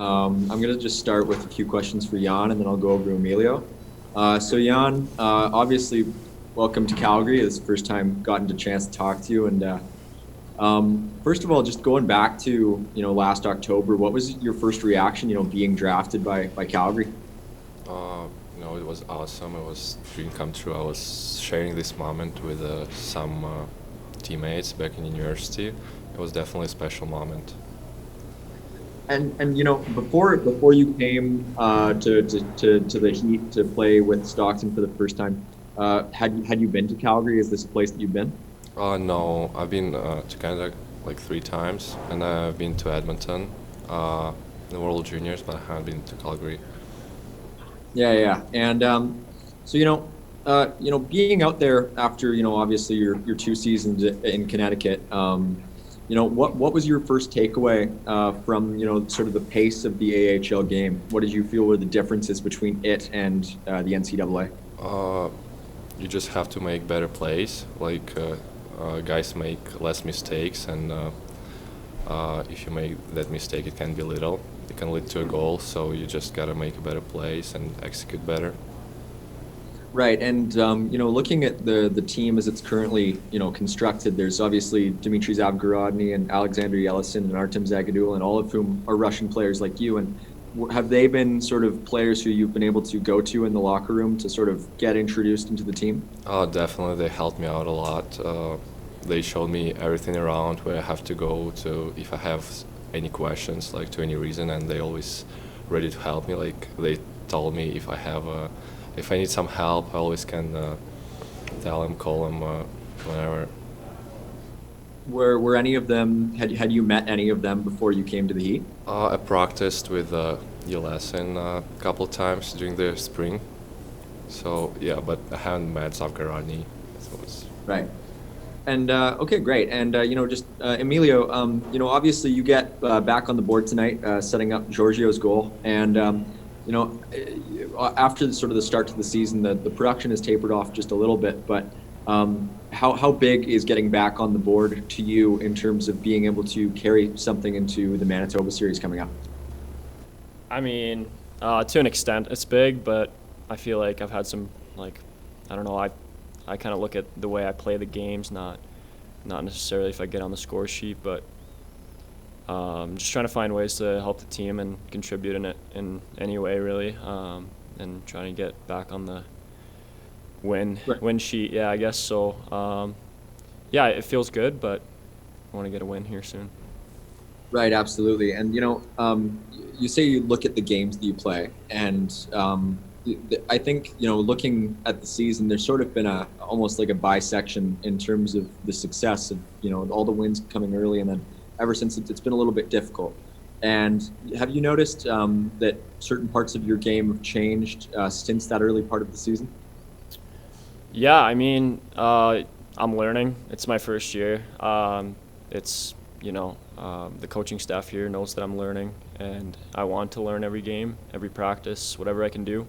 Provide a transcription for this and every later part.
I'm going to just start with a few questions for Jan, and then I'll go over to Emilio. So Jan, obviously, welcome to Calgary. It's the first time gotten a chance to talk to you. And first of all, just going back to last October, what was your first reaction? Being drafted by Calgary. It was awesome. It was a dream come true. I was sharing this moment with some teammates back in university. It was definitely a special moment. And before you came to the Heat to play with Stockton for the first time, had you been to Calgary? Is this a place that you've been? No, I've been to Canada like 3 times, and I've been to Edmonton, the World Juniors, but I haven't been to Calgary. Yeah, yeah. And so being out there after obviously your 2 seasons in Connecticut, what was your first takeaway from sort of the pace of the AHL game? What did you feel were the differences between it and the NCAA? You just have to make better plays. Like guys make less mistakes, and if you make that mistake, it can be little. It can lead to a goal. So you just gotta make better plays and execute better. Right, and looking at the team as it's currently constructed, there's obviously Dmitry Zavgorodny and Alexander Yelesin and Artem Zagadulin, all of whom are Russian players like you. And have they been sort of players who you've been able to go to in the locker room to sort of get introduced into the team? Definitely, they helped me out a lot. They showed me everything around where I have to go to if I have any questions, like to any reason, and they always ready to help me. Like they told me if I need some help, I always can tell them, call them whenever. Were any of them had you met any of them before you came to the Heat? I practiced with Yelesin a couple of times during the spring. So yeah, but I haven't met Zavgarodny. So Right. And okay, great. And Emilio, obviously you get back on the board tonight, setting up Giorgio's goal. And after sort of the start to the season, the production has tapered off just a little bit. But how big is getting back on the board to you in terms of being able to carry something into the Manitoba series coming up? I mean, to an extent, it's big, but I feel like I've had some I don't know. I kind of look at the way I play the games, not necessarily if I get on the score sheet, but just trying to find ways to help the team and contribute in it in any way, really, and trying to get back on the win sheet. Yeah, I guess so. Yeah, it feels good, but I want to get a win here soon. Right, absolutely. And you say you look at the games that you play, and I think looking at the season, there's sort of been almost like a bisection in terms of the success of all the wins coming early, and then ever since it's been a little bit difficult. And have you noticed that certain parts of your game have changed since that early part of the season? Yeah, I mean, I'm learning. It's my first year. It's the coaching staff here knows that I'm learning, and I want to learn every game, every practice, whatever I can do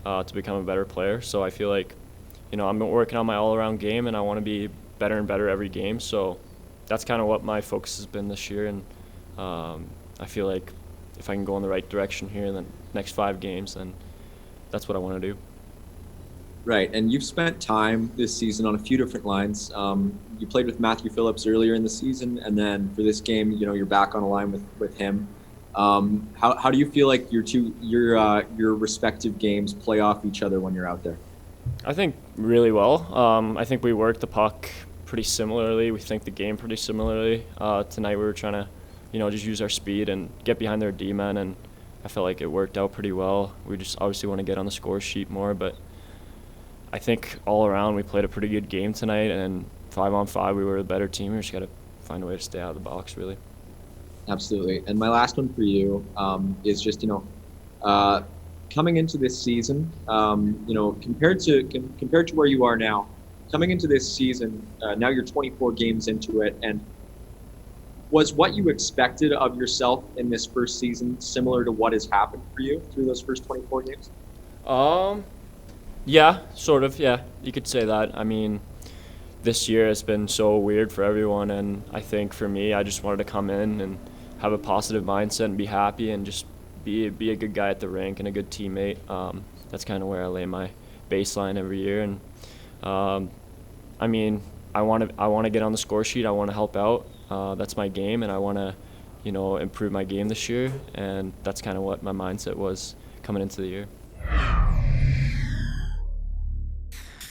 to become a better player. So I feel like, I'm working on my all-around game, and I want to be better and better every game. So that's kind of what my focus has been this year, and I feel like if I can go in the right direction here in the next 5 games, then that's what I want to do. Right, and you've spent time this season on a few different lines. You played with Matthew Phillips earlier in the season, and then for this game, you're back on a line with him. How do you feel like your respective games play off each other when you're out there? I think really well. I think we work the puck pretty similarly. We think the game pretty similarly. Tonight we were trying to, just use our speed and get behind their D-men, and I felt like it worked out pretty well. We just obviously want to get on the score sheet more, but I think all around we played a pretty good game tonight, and 5-on-5 we were the better team. We just got to find a way to stay out of the box, really. Absolutely. And my last one for you is just coming into this season, compared to where you are now, coming into this season, now you're 24 games into it, and was what you expected of yourself in this first season similar to what has happened for you through those first 24 games? Yeah, sort of. Yeah, you could say that. I mean, this year has been so weird for everyone, and I think for me, I just wanted to come in and have a positive mindset and be happy and just be a good guy at the rink and a good teammate. That's kind of where I lay my baseline every year. And I mean, I want to get on the score sheet. I want to help out. That's my game, and I want to, improve my game this year. And that's kind of what my mindset was coming into the year.